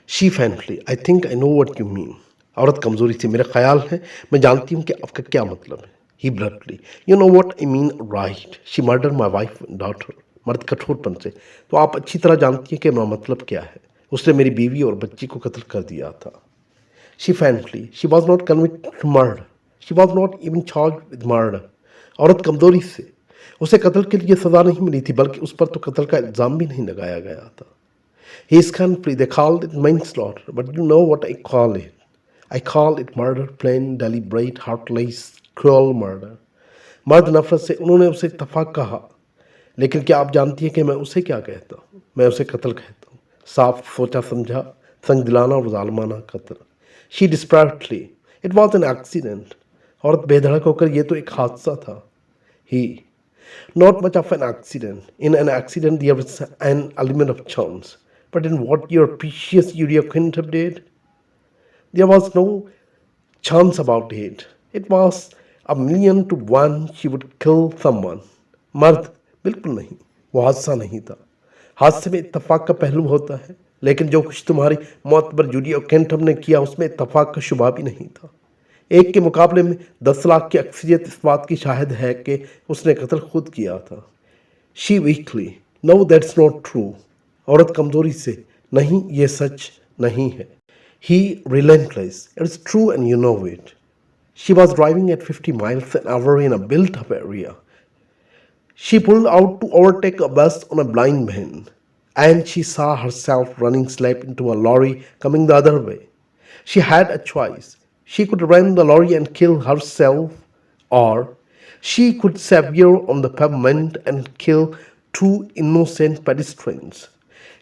She faintly, I think I know what you mean. औरत कमजोरी से, मेरा ख्याल है मैं जानती हूँ कि आपका क्या मतलब है। He bloodily, you know what I mean right, she murder my wife and daughter. मर्द कठोरपन से, तो आप अच्छी तरह जानती हैं कि मेरा मतलब क्या है। उसने मेरी बीवी और बच्ची को कत्ल कर दिया था। She faintly, she was not convicted murder, she was not even charged with murder. औरत कमजोरी से, उसे कत्ल के लिए सजा नहीं मिली थी, बल्कि उस पर तो कत्ल का इल्ज़ाम भी नहीं लगाया गया था। He is country, they called it manslaughter, but you know what I call it? I call it murder, plain, deliberate, heartless, cruel murder. मर्द नफरत से, उन्होंने उसे इत्तफाक कहा, लेकिन क्या आप जानती हैं कि मैं उसे क्या कहता हूँ? मैं उसे कत्ल कहता हूँ, साफ सोचा समझा, संग दिलाना और जालमाना कत्ल। She desperately, it was an accident. औरत बेधड़क होकर, यह तो एक हादसा था। ही, not much of an accident. In an accident, there was an element of chance. But in what your precious Judy Oakentubb did, there was no chance about it. It was a million to one she would kill someone. मर्द, बिल्कुल नहीं, वो हादसा नहीं था। हादसे में इत्तफाक का पहलू होता है, लेकिन जो कुछ तुम्हारी मोतबर जूडी ओकेंटब ने किया, उसमें इत्तफाक का शुबा भी नहीं था। एक के मुकाबले में 10 लाख की अक्सरियत इस बात की शाहिद है कि उसने कत्ल खुद किया था। She weakly, no that's not true. औरत कमजोरी से, नहीं, ये सच नहीं है। He relentless, it's true and you know it. She was driving at 50 miles an hour in a built-up area. She pulled out to overtake a bus on a blind man, and she saw herself running slap into a lorry coming the other way. She had a choice. She could ram the lorry and kill herself, or she could sever on the pavement and kill two innocent pedestrians.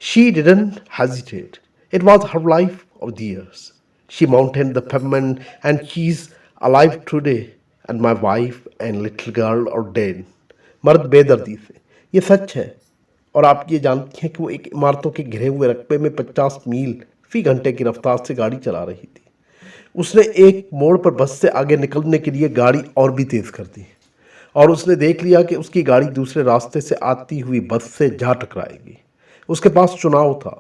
She didn't hesitate. It was her life or theirs. She mounted the pavement and she's alive today, and my wife and little girl are dead. मर्द बेदर्दी से, ये सच है, और आप ये जानती हैं कि वो एक इमारतों के घिरे हुए रकबे में 50 मील फी घंटे की रफ्तार से गाड़ी चला रही थी। उसने एक मोड़ पर बस से आगे निकलने के लिए गाड़ी और भी तेज कर दी, और उसने देख लिया कि उसकी गाड़ी दूसरे रास्ते से आती हुई बस से जा टकराएगी। उसके पास चुनाव था,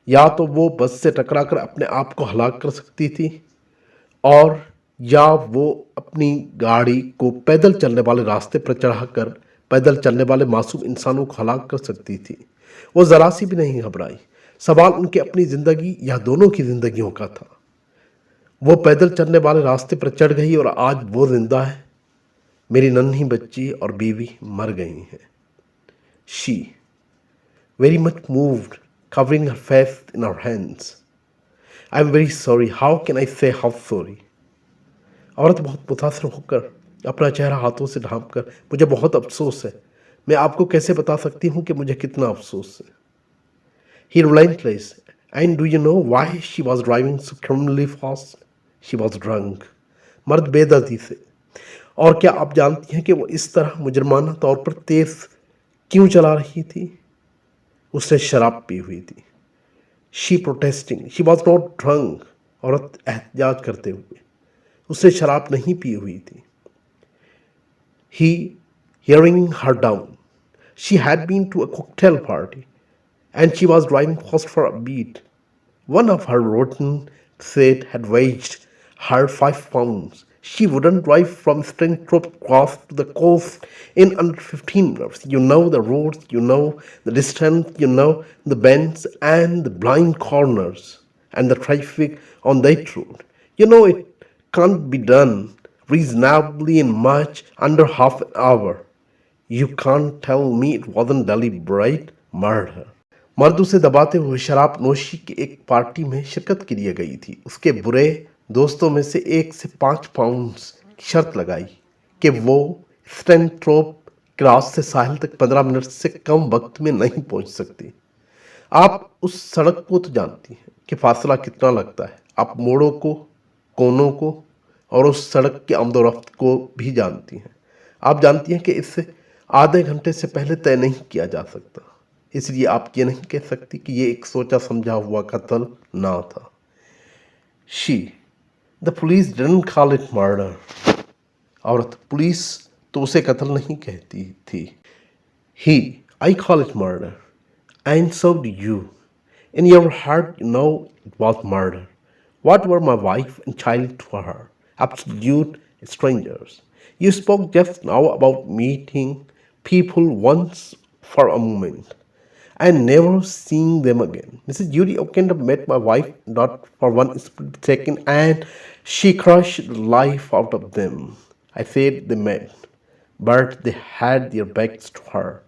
या तो वो बस से टकराकर अपने आप को हलाक कर सकती थी, और या वो अपनी गाड़ी को पैदल चलने वाले रास्ते पर चढ़ाकर पैदल चलने वाले मासूम इंसानों को हलाक कर सकती थी। वो जरा सी भी नहीं घबराई। सवाल उनकी अपनी जिंदगी या दोनों की जिंदगियों का था। वो पैदल चलने वाले रास्ते पर चढ़ गई, और आज वो जिंदा है। मेरी नन्ही बच्ची और बीवी मर गई हैं। She, very much moved, covering her face in her hands. I am very sorry, how can I से हाउ सॉरी। औरत बहुत मुतासर होकर अपना चेहरा हाथों से ढांप कर, मुझे बहुत अफसोस है, मैं आपको कैसे बता सकती हूँ कि मुझे कितना अफसोस है। He relentless. And do you know why she was driving so criminally fast? She was drunk. मर्द बेदर्दी से, और क्या आप जानती हैं कि वो इस तरह मुजरमाना तौर पर तेज क्यों चला रही थी? उसने शराब पी हुई थी। She protesting, she was not drunk. औरत एहतजाज करते हुए, उसने शराब नहीं पी हुई थी। He, hearing her down, she had been to a cocktail party, and she was driving fast for a beat. One of her rotten set had weighed her 5 pounds. She wouldn't drive from Stringthorpe Cross to the coast in under 15 minutes. You know the roads, you know the distance, you know the bends and the blind corners and the traffic on that road. You know it can't be done reasonably in much under half an hour. You can't tell me it wasn't deliberate murder. मर्द उसे दबाते हुए शराब नोशी की एक party में शिरकत के लिए गई थी। उसके बुरे दोस्तों में से एक से 5 पाउंड्स की शर्त लगाई कि वो स्ट्रेंथ्रोप क्रॉस से साहिल तक 15 मिनट से कम वक्त में नहीं पहुंच सकती। आप उस सड़क को तो जानती हैं कि फासला कितना लगता है। आप मोड़ों को, कोनों को और उस सड़क की आमदोरफ्त को भी जानती हैं। आप जानती हैं कि इससे आधे घंटे से पहले तय नहीं किया जा सकता। इसलिए आप ये नहीं कह सकती कि ये एक सोचा समझा हुआ कत्ल ना था। She, the police didn't call it murder. औरत, पुलिस तो उसे कत्ल नहीं कहती थी। He, I call it murder, and so do you. In your heart, you know it was murder. What were my wife and child to her? Absolute strangers. You spoke just now about meeting people once for a moment and never seeing them again. Mrs. Judy Oakentubb met my wife not for one split second and she crushed the life out of them. I said they met, but they had their backs to her.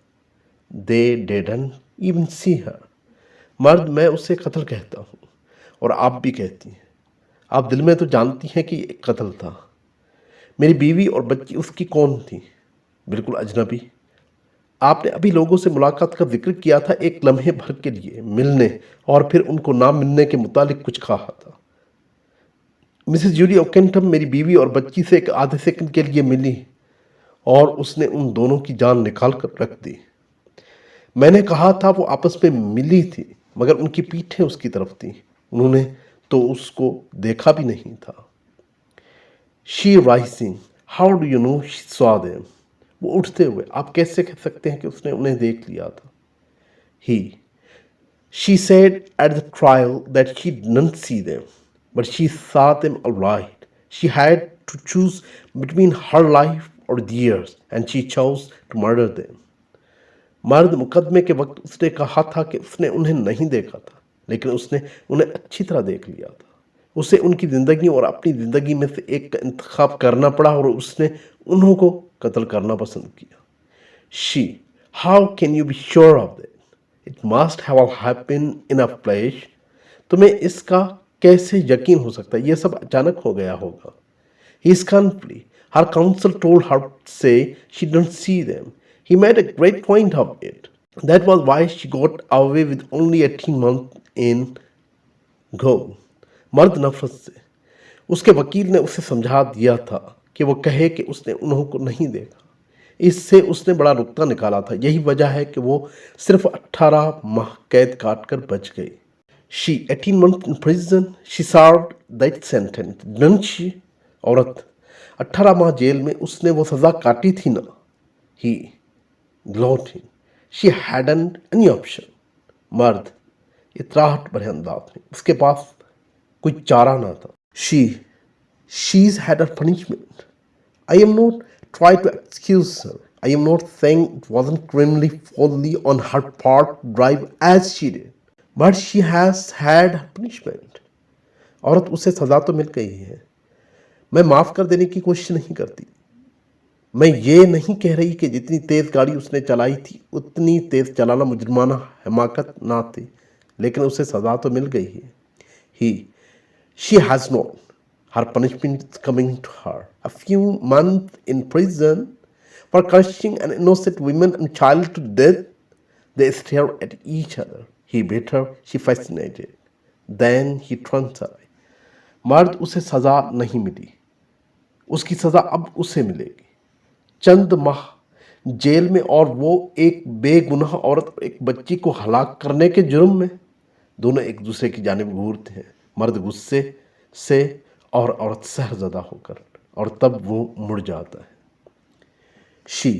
They didn't even see her. मर्द मैं उसे कत्ल कहता हूँ और आप भी कहती हैं। आप दिल में तो जानती हैं कि एक कत्ल था। मेरी बीवी और बच्ची उसकी कौन थी? बिल्कुल अजनबी। आपने अभी लोगों से मुलाकात का जिक्र किया था, एक लम्हे भर के लिए मिलने और फिर उनको ना मिलने के मुतालिक कुछ कहा था। मिसेस जूडी ओकेंटम मेरी बीवी और बच्ची से एक आधे सेकंड के लिए मिली और उसने उन दोनों की जान निकाल कर रख दी। मैंने कहा था वो आपस में मिली थी, मगर उनकी पीठें उसकी तरफ थी। उन्होंने तो उसको देखा भी नहीं था। She rising, how do you know she saw them? वो उठते हुए, आप कैसे कह सकते हैं कि उसने उन्हें देख लिया था? He, she said at the trial that she didn't see them, but she saw them alright. She had to choose between her life or theirs and she chose to murder them. मर्द मुकदमे के वक्त उसने कहा था कि उसने उन्हें नहीं देखा था, लेकिन उसने उन्हें अच्छी तरह देख लिया था। उसे उनकी ज़िंदगी और अपनी ज़िंदगी में से एक का इंतखाब करना पड़ा और उसने उन्हों को कत्ल करना पसंद किया। She, how can you be sure of that? It must have happen in a flash. तुम्हें इसका कैसे यकीन हो सकता है? यह सब अचानक हो गया होगा। ही इज कॉन्फ्ली, her counsel told her say she don't see them. He made a great point of it. That was why she got away with only 18 months in go. मर्द नफरत से, उसके वकील ने उसे समझा दिया था कि वो कहे कि उसने उन्हों को नहीं देखा। इससे उसने बड़ा नुक्ता निकाला था। यही वजह है कि वो सिर्फ 18 माह कैद काट कर बच गई। She 18 months in prison. She served that sentence, didn't she? औरत, 18 माह जेल में उसने वो सजा काटी थी ना। He, gloating, she hadn't any option. मर्द, इतराहट भरे अंदाज में, उसके पास कोई चारा ना था। She's had her punishment. I am not trying to excuse her. I am not saying it wasn't criminally folly on her part to drive as she did. But she has had her punishment. औरत, उसे सजा तो मिल गई है। मैं माफ़ कर देने की कोशिश नहीं करती। मैं ये नहीं कह रही कि जितनी तेज़ गाड़ी उसने चलाई थी उतनी तेज़ चलाना मुजरमाना हमाकत ना थी, लेकिन उसे सज़ा तो मिल गई है। She has known her punishment coming to her. A few month in prison for crushing an innocent woman and child to death. They stare at each other. He bet her, she fascinated, then he turns away. मर्द, उसे सज़ा नहीं मिली, उसकी सज़ा अब उसे मिलेगी। चंद माह जेल में, और वो एक बेगुनाह औरत और एक बच्ची को हलाक करने के जुर्म में। दोनों एक दूसरे की जानिब घूरते हैं, मर्द गुस्से से और औरत सहरज़दा होकर, और तब वो मुड़ जाता है। She,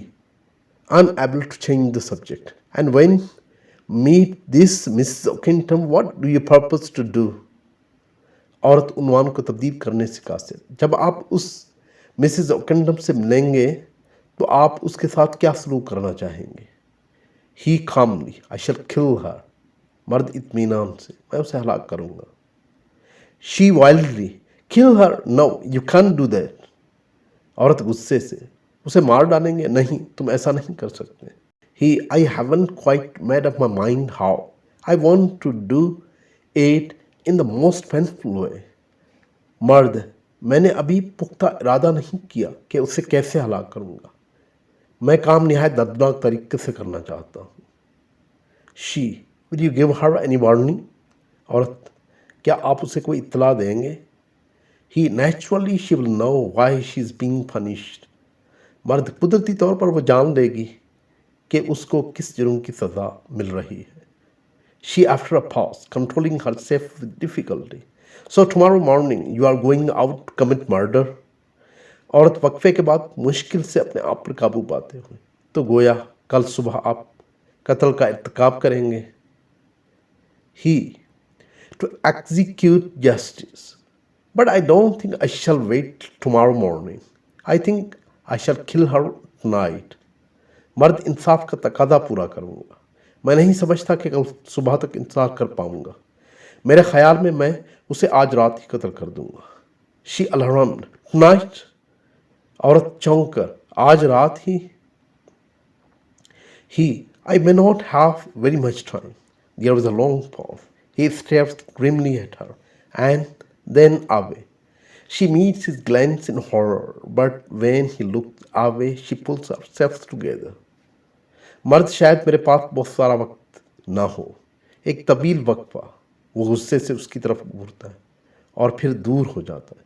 unable to change the subject, and when meet this Mrs. Oakentubb, what do you purpose to do? औरत उन्वान को तब्दील करने से कासिर, जब आप उस मिसेस ओकेंटम से मिलेंगे तो आप उसके साथ क्या सलूक करना चाहेंगे? ही calmly, I shall kill her. मर्द इत्मीनान से, मैं उसे हलाक करूँगा। She wildly, kill her? No, you can't do that. औरत गुस्से से, उसे मार डालेंगे? नहीं, तुम ऐसा नहीं कर सकते। He, I haven't quite made up my mind how. I want to do it in the most painful way. मर्द, मैंने अभी पुख्ता इरादा नहीं किया कि उसे कैसे हलाक करूँगा। मैं काम निहायत दर्दनाक तरीके से करना चाहता हूँ। She, will you give her any warning? औरत, क्या आप उसे कोई इत्तला देंगे? He, naturally she will know why she is being punished. मर्द, कुदरती तौर पर वो जान लेगी कि उसको किस जुर्म की सज़ा मिल रही है। She, after a pause, controlling herself with difficulty, so tomorrow morning you are going out to commit murder. औरत वक्फे के बाद मुश्किल से अपने आप पर काबू पाते हुए, तो गोया कल सुबह आप कत्ल का इर्तिकाब करेंगे। He, to execute justice. But I don't think I shall wait tomorrow morning. I think I shall kill her tonight. मर्द इंसाफ का तकादा पूरा करूंगा। मैं नहीं समझता कि कल सुबह तक इंतजार कर पाऊंगा। मेरे ख्याल में मैं उसे आज रात ही कत्ल कर दूंगा। She alarmed, tonight? औरत चौंक कर, आज रात ही? He, I may not have very much time. There was a long pause. He stares grimly at her, and then away. She meets his glance in horror, but when he looks away, she pulls herself together. मर्द, शायद मेरे पास बहुत सारा वक्त ना हो। एक तवील वक्फा। वो गुस्से से उसकी तरफ घूरता है और फिर दूर हो जाता है।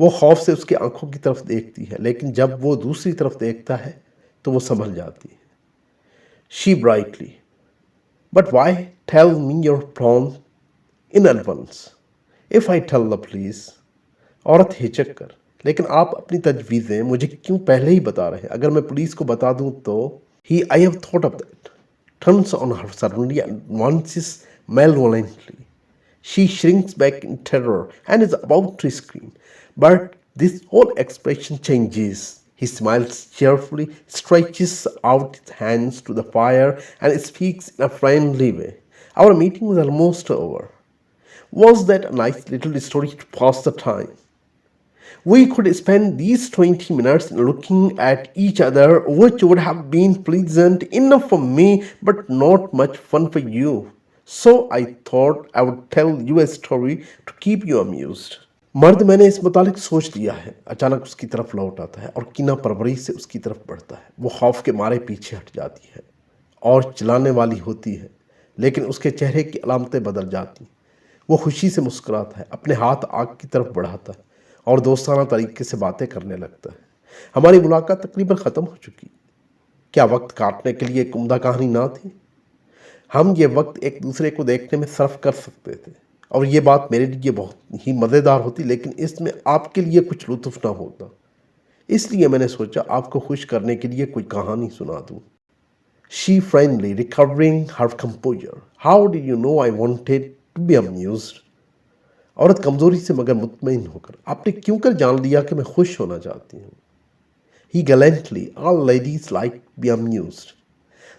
वो खौफ से उसकी आंखों की तरफ देखती है, लेकिन जब वो दूसरी तरफ देखता है तो वो संभल जाती है। She brightly, but why tell me your plan in advance? If I tell the police? औरत हिचक कर, लेकिन आप अपनी तजवीज़ें मुझे क्यों पहले ही बता रहे हैं? अगर मैं पुलिस को बता दूं तो? He, I have thought of that. Turns on her suddenly and advances malevolently. She shrinks back in terror and is about to scream. But this whole expression changes. He smiles cheerfully, stretches out his hands to the fire, and speaks in a friendly way. Our meeting was almost over. Was that a nice little story to pass the time? We could spend these 20 minutes looking at each other, which would have been pleasant enough for me, but not much fun for you. So I thought I would tell you a story to keep you amused. मर्द, मैंने इस मुतालिक सोच लिया है। अचानक उसकी तरफ लौट आता है और कीना परवरी से उसकी तरफ बढ़ता है। वो खौफ के मारे पीछे हट जाती है और चिल्लाने वाली होती है, लेकिन उसके चेहरे की अलामतें बदल जाती। वो खुशी से मुस्कुराता है, अपने हाथ आग की तरफ बढ़ाता है और दोस्ताना तरीके से बातें करने लगता है। हमारी मुलाकात तकरीबन ख़त्म हो चुकी। क्या वक्त काटने के लिए एक उम्दा कहानी ना थी? हम ये वक्त एक दूसरे को देखने में सर्फ कर सकते थे और ये बात मेरे लिए बहुत ही मज़ेदार होती, लेकिन इसमें आपके लिए कुछ लुत्फ़ ना होता। इसलिए मैंने सोचा आपको खुश करने के लिए कोई कहानी सुना दूँ। She friendly, recovering her composure. How did you know I wanted to be amused? औरत कमज़ोरी से मगर मुतमईन होकर, आपने क्यों कर जान लिया कि मैं खुश होना चाहती हूँ? He gallantly, all ladies like to be amused.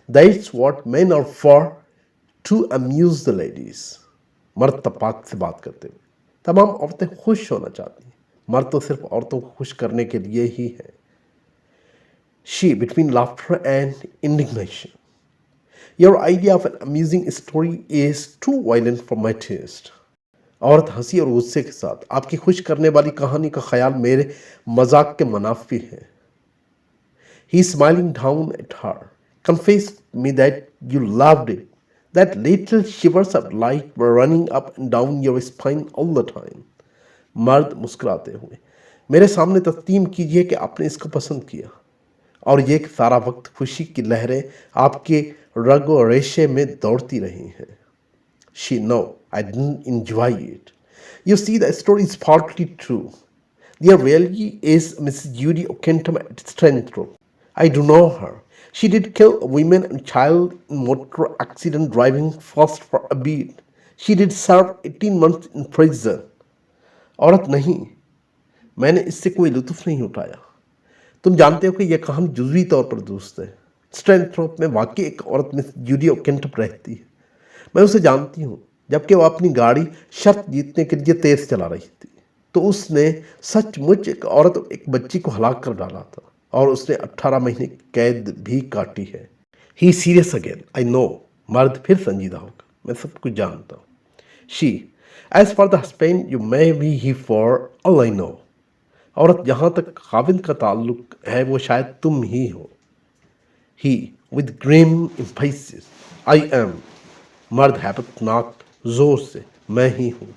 That's what men are for, to amuse the ladies. मर्द तपाक से बात करते हुए, तमाम औरतें खुश होना चाहती हैं। मर्द तो सिर्फ औरतों को खुश करने के लिए ही है। She, between laughter and indignation. Your idea of an amusing story is too violent for my taste. औरत हंसी और गुस्से के साथ, आपकी खुश करने वाली कहानी का ख्याल मेरे मजाक के मुनाफी है। He is smiling down at her. Confess me that you loved it. That little shivers of light were running up and down your spine all the time. मर्द मुस्कुराते हुए, मेरे सामने तस्लीम कीजिए कि आपने इसको पसंद किया और ये सारा वक्त खुशी की लहरें आपके रग और रेशे में दौड़ती रही हैं। She, no, I didn't enjoy it. You see, the story is partly true. There really is Mrs.Judy Oakentubb at Stanthorpe. I do know her. She did kill a woman and child in motor accident driving fast for a bit. She did serve 18 months in prison. औरत, नहीं, मैंने इससे कोई लुत्फ़ नहीं उठाया। तुम जानते हो कि यह कहानी जुज़वी तौर पर दुरुस्त है। स्टैनथ्रोप में वाकई एक औरत मिस जूडी ओकेंटप रहती है। मैं उसे जानती हूँ। जबकि वो अपनी गाड़ी शर्त जीतने के लिए तेज चला रही थी तो उसने सचमुच एक औरत एक बच्ची को हलाक कर डाला था और उसने 18 महीने की कैद भी काटी है। He serious again, I know. मर्द फिर संजीदा होगा, मैं सब कुछ जानता हूँ। She, as for the husband you may be he for all I know. औरत, जहाँ तक खाविंद का ताल्लुक है वो शायद तुम ही हो। He, with grim emphasis, I am. मर्द हैबतनाक जोर से, मैं ही हूँ।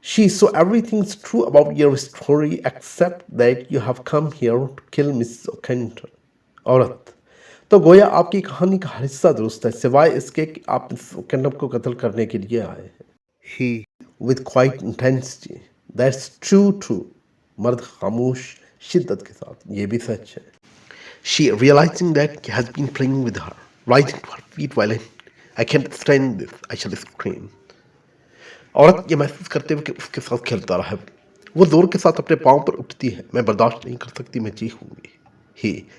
She, so everything's true about your story except that you have come here to kill Mrs. Oakentubb. औरत, तो गोया आपकी कहानी का हर हिस्सा दुरुस्त है सिवाय इसके कि आप मिसेस ओकेंटप को कत्ल करने के लिए आए हैं। He, with quiet intensity, that's true. मर्द खामोश शिद्दत के साथ, ये भी सच है। She, realizing that he has been playing with her, rising to her feet violently. I can't stand this, I shall scream. औरत ये महसूस करते हुए कि उसके साथ खेलता रहा, वो जोर के साथ अपने पाँव पर उठती है। मैं बर्दाश्त नहीं कर सकती, मैं चीखूंगी।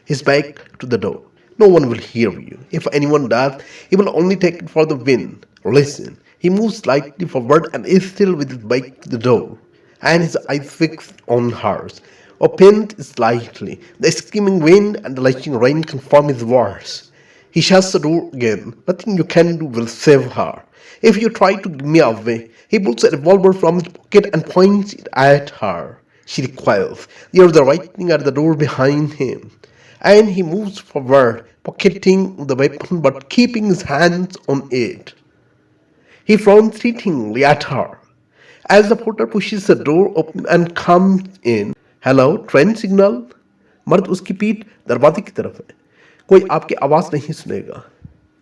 His back to the door. No one will hear you. If anyone does, he will only take it for the wind. Listen. He moves slightly forward and is still with his back to the door, and his eyes fixed on hers. Opened slightly. The screaming wind and the lashing rain confirm his words. He shuts the door again. Nothing you can do will save her. If you try to give me away, he pulls a revolver from his pocket and points it at her. She recoils. There's the writing at the door behind him, and he moves forward, pocketing the weapon but keeping his hands on it. He frowns threateningly at her. As the porter pushes the door open and comes in, "Hello, train signal?" मर्द उसकी पीठ दरवाजे की तरफ है। कोई आपकी आवाज़ नहीं सुनेगा।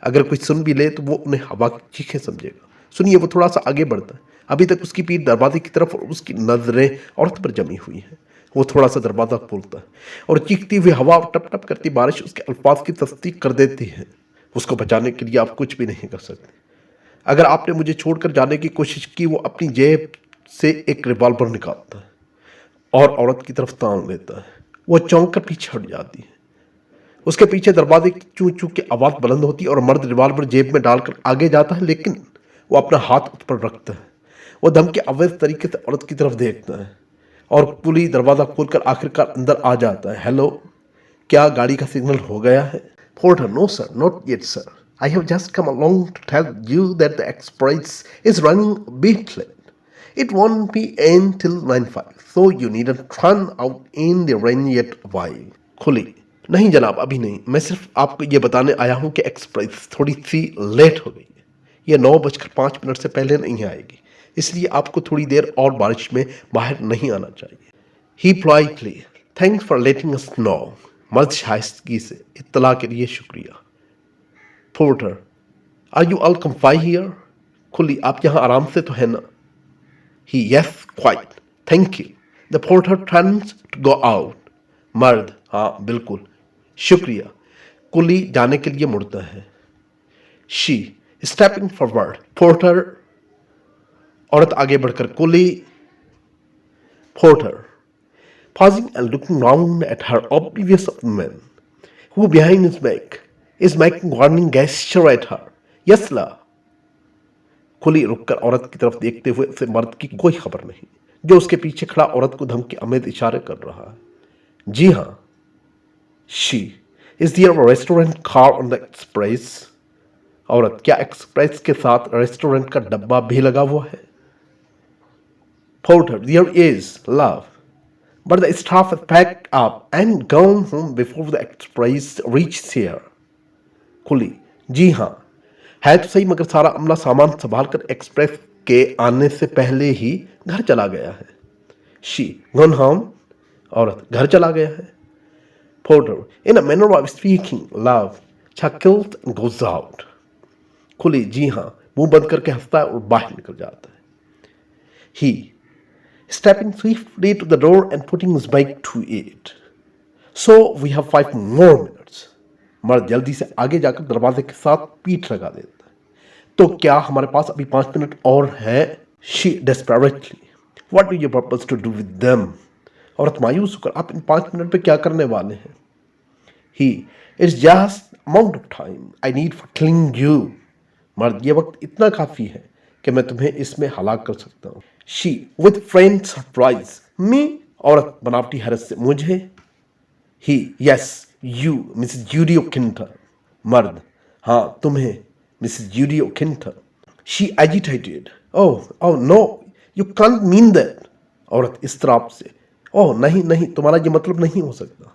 अगर कोई सुन भी ले तो वो उन्हें हवा की चीखें समझेगा। सुनिए, वो थोड़ा सा आगे बढ़ता है। अभी तक उसकी पीठ दरवाजे की तरफ और उसकी नजरें औरत पर जमी हुई हैं। वो थोड़ा सा दरवाज़ा खोलता है और चीखती हुई हवा और टप टप करती बारिश उसके अल्फाज की तस्दीक कर देती है। उसको बचाने के लिए आप कुछ भी नहीं कर सकते। अगर आपने मुझे छोड़कर जाने की कोशिश की, वो अपनी जेब से एक रिवॉल्वर निकालता है और औरत की तरफ तान लेता है। वो चौंक कर पीछे हट जाती है। उसके पीछे दरवाजे की चू चू की आवाज़ बुलंद होती है और मर्द रिवॉल्वर जेब में डालकर आगे जाता है, लेकिन वो अपना हाथ उस पर रखता है। वो धमकी अवैध तरीके से औरत की तरफ देखता है और कुली दरवाज़ा खोलकर आखिरकार अंदर आ जाता है। हेलो, क्या गाड़ी का सिग्नल हो गया है? Porter, no sir, not yet sir. I have just come along to tell you that the express is running a bit late. It won't be in till 9:05, so you needn't run out in the rain yet awhile. खुली, नहीं जनाब, अभी नहीं। मैं सिर्फ आपको ये बताने आया हूँ कि एक्सप्रेस थोड़ी सी लेट हो गई है। ये 9:05 से पहले नहीं आएगी, इसलिए आपको थोड़ी देर और बारिश में बाहर नहीं आना चाहिए। He politely, thanks for letting us know. मर्द शाइस्तगी से, इत्तला के लिए शुक्रिया। Porter, are you all comfy here? खुली, आप यहाँ आराम से तो है ना? He, yes, quite. Thank you. The porter turns to go out. मर्द, हाँ बिल्कुल, शुक्रिया। कुली जाने के लिए मुड़ता है। She, stepping forward. Porter, औरत आगे बढ़कर कुली। Porter, pausing and looking round at her oblivious of the man, who behind his back is making warning gesture at her. Yes, la. खुली रुककर औरत की तरफ देखते हुए उसे मर्द की कोई खबर नहीं, जो उसके पीछे खड़ा औरत को धमकी अमेद इशारे कर रहा है। जी हाँ। She, is there a restaurant car on the express? औरत, क्या एक्सप्रेस के साथ रेस्टोरेंट का डब्बा भी लगा हुआ है? Porter, there is, love. But the staff has packed up and gone home before the express reaches here. खुली, जी हाँ, है तो सही, मगर सारा अमला सामान संभाल कर एक्सप्रेस के आने से पहले ही घर चला गया है। She, gone home? औरत, घर चला गया है। Porter, in a manner of speaking, love, chuckles and goes out. खुली, जी हाँ, मुंह बंद करके हंसता है और बाहर निकल जाता है। He, stepping swiftly to the door and putting his back to it. So we have 5 more minutes. मर्द जल्दी से आगे जाकर दरवाजे के साथ पीठ लगा देता है। तो क्या हमारे पास अभी 5 मिनट और है? She desperately, what do you purpose to do with them? औरत मायूस होकर, आप इन 5 मिनट पे क्या करने वाले हैं? He, it's just amount of time I need for killing you. मर्द, ये वक्त इतना काफी है कि मैं तुम्हें इसमें हलाक कर सकता हूँ। She, with faint surprise, me? औरत बनावटी हैरत से, मुझे? He, yes, you, Mrs. Judy Oakentubb. मर्द, हाँ तुम्हें, Mrs. Judy Oakentubb. She agitated. Oh no, you can't mean that. औरत इस्तराब से, ओह नहीं नहीं, तुम्हारा ये मतलब नहीं हो सकता।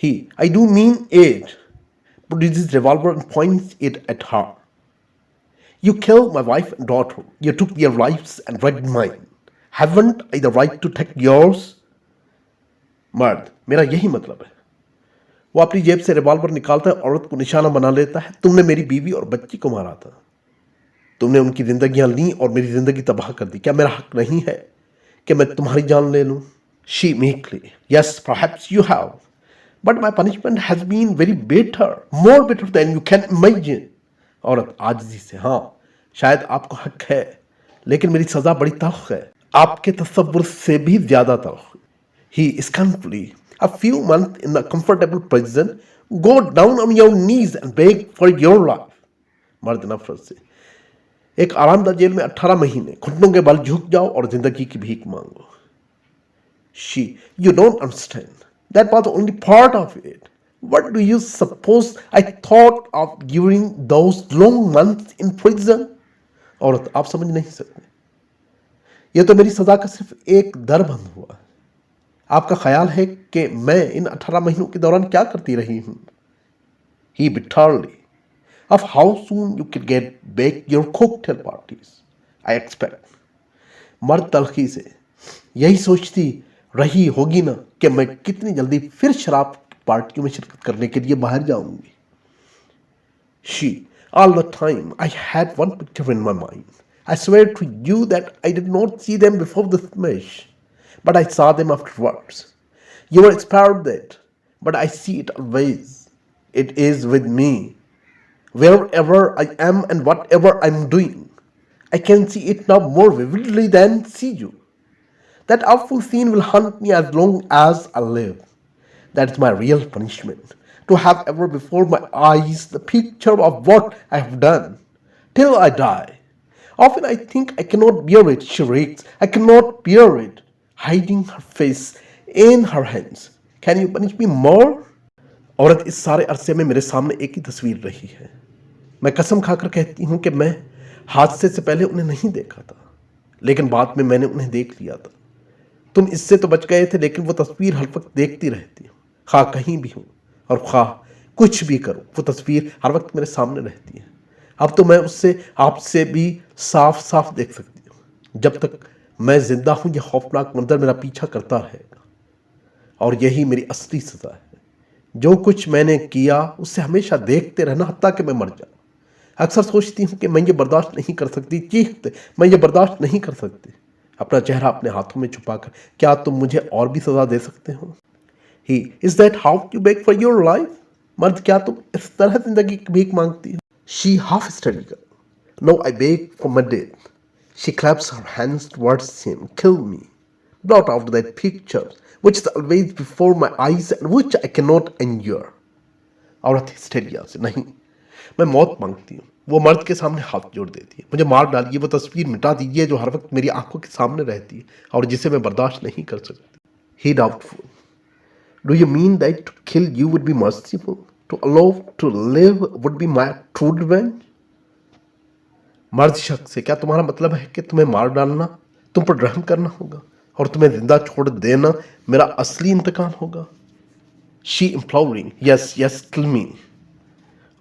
He, I do mean it. Produces revolver and points it at her. You killed my wife and daughter. You took their lives and wrecked mine. Haven't I the right to take yours? मर्द, मेरा यही मतलब है। वो अपनी जेब से revolver निकालता है, औरत को निशाना बना लेता है। तुमने मेरी बीवी और बच्ची को मारा था, तुमने उनकी जिंदगियां ली और मेरी जिंदगी तबाह कर दी। क्या मेरा हक नहीं है कि मैं तुम्हारी जान ले लूं? She meekly, yes, perhaps you have, but my punishment has been very better, more better than you can imagine. औरत आजिज़ी से, हाँ शायद आपको हक है, लेकिन मेरी सजा बड़ी तल्ख है, आपके तसव्वुर से भी ज्यादा तल्ख। ही स्कैनफुली a few months in a comfortable prison, go down on your knees and beg for your life। मर्द नफरत से, एक आरामदायक जेल में 18 महीने घुटनों के बल झुक जाओ और जिंदगी की भीख मांगो। She, you don't understand. That was only part of it. What do you suppose I thought of during those long months in prison? औरत, आप समझ नहीं सकते, यह तो मेरी सजा का सिर्फ एक दर बंद हुआ। आपका ख्याल है कि मैं इन 18 महीनों के दौरान क्या करती रही हूं? He bitterly, of how soon you could get back your cocktail parties, I expect। मर्द तलखी से, यही सोचती रही होगी ना कि मैं कितनी जल्दी फिर शराब पार्टियों में शिरकत करने के लिए बाहर जाऊंगी। She, all the time I had one picture in my mind. I swear to you that I did not see them before the smash, but I saw them afterwards. You were spared that, but I see it always. It is with me. Wherever I am and whatever I'm doing, I can see it now more vividly than see you. That awful scene will haunt me as long as I live. That is my real punishment, to have ever before my eyes the picture of what I have done, till I die. Often I think I cannot bear it, she reeks. I cannot bear it, hiding her face in her hands. Can you punish me more? औरत, इस सारे अरसे में मेरे सामने एक ही तस्वीर रही है। मैं कसम खाकर कहती हूं कि मैं हादसे से पहले उन्हें नहीं देखा था, लेकिन बाद में मैंने उन्हें देख लिया था। तुम इससे तो बच गए थे, लेकिन वो तस्वीर हर वक्त देखती रहती हूँ, खा कहीं भी हूँ और खा कुछ भी करूँ, वो तस्वीर हर वक्त मेरे सामने रहती है। अब तो मैं उससे आपसे भी साफ साफ देख सकती हूँ। जब तक मैं जिंदा हूँ यह खौफनाक मंजर मेरा पीछा करता रहेगा, और यही मेरी असली सजा है। जो कुछ मैंने किया उससे हमेशा देखते रहना हत्ता कि मैं मर जाऊँ। अक्सर सोचती हूँ कि मैं ये बर्दाश्त नहीं कर सकती, चीखते मैं ये बर्दाश्त नहीं कर सकती। अपना चेहरा अपने हाथों में छुपाकर क्या तुम मुझे और भी सजा दे सकते हो? He, is that how you beg for your life? मर्द, क्या तुम इस तरह जिंदगी की भीख मांगती हो? She half study, no I beg for my death. She claps her hands towards him, kill me, blot out that picture which is always before my eyes and which I cannot endure। औरत hysteria से, नहीं, मैं मौत मांगती हूँ। वो मर्द के सामने हाथ जोड़ देती है, मुझे मार डालिए, वो तस्वीर मिटा दीजिए जो हर वक्त मेरी आंखों के सामने रहती है और जिसे मैं बर्दाश्त नहीं कर सकती। He doubtful, do you mean that to kill you would be merciful, to allow to live would be my true revenge? मर्द शक से, क्या तुम्हारा मतलब है कि तुम्हें मार डालना तुम पर रहम करना होगा और तुम्हें जिंदा छोड़ देना मेरा असली इंतकाम होगा? She imploring, yes yes kill me.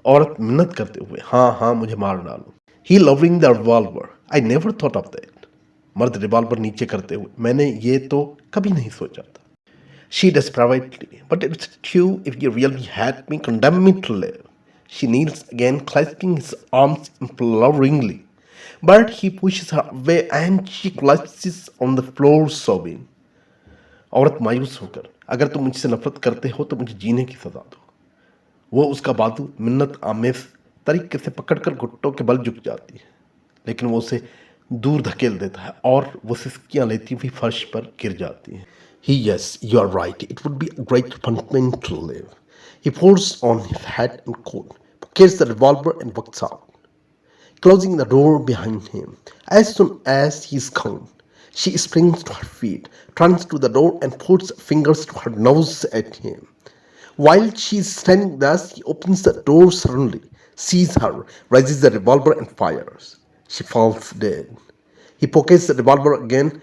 औरत मिन्नत करते हुए, हाँ हाँ मुझे मार डालो। He lowering the revolver, I never thought of that. मर्द रिवॉल्वर नीचे करते हुए, मैंने ये तो कभी नहीं सोचा था। She desperately, but it's true, if you really had me, condemn me to live। She kneels again, clasping his arms imploringly, but he pushes her away and she collapses on the floor sobbing। औरत मायूस होकर, अगर तुम मुझसे नफरत करते हो तो मुझे जीने की सजा दो। वो उसका बाजू मिन्नत आमेज तरीके से पकड़कर घुट्टों के बल झुक जाती है, लेकिन वो उसे दूर धकेल देता है और वो सिसकियां लेती हुई फर्श पर गिर जाती है। He, yes, you are right, it would be a great punishment to live। He puts on his hat and coat, pockets the revolver and walks out, closing the door behind him. As soon as he is gone, she springs to her feet, turns to the door and puts fingers to her nose at him. While she is standing thus, he opens the door suddenly, sees her, raises the revolver and fires. She falls dead. He pockets the revolver again,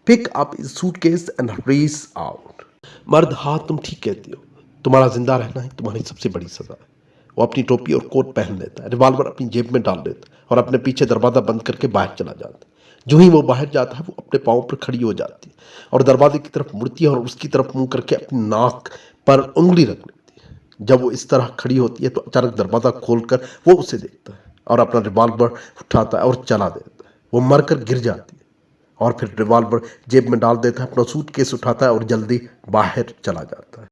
pick up his suitcase and hurries out। मर्द, हाँ तुम ठीक कहती हो, तुम्हारा जिंदा रहना ही तुम्हारी सबसे बड़ी सजा है। वो अपनी टोपी और कोट पहन लेता है, रिवॉल्वर अपनी जेब में डाल देता है और अपने पीछे दरवाज़ा बंद करके बाहर चला जाता है। जो ही वो बाहर जाता है वो अपने पाँव पर खड़ी हो जाती है और दरवाजे की तरफ मुड़ती है और उसकी तरफ मुंह करके अपनी नाक पर उंगली रख लेती है। जब वो इस तरह खड़ी होती है तो अचानक दरवाज़ा खोलकर वो उसे देखता है और अपना रिवॉल्वर उठाता है और चला देता है। वो मर कर गिर जाती है और फिर रिवॉल्वर जेब में डाल देता है, अपना सूटकेस उठाता है और जल्दी बाहर चला जाता है।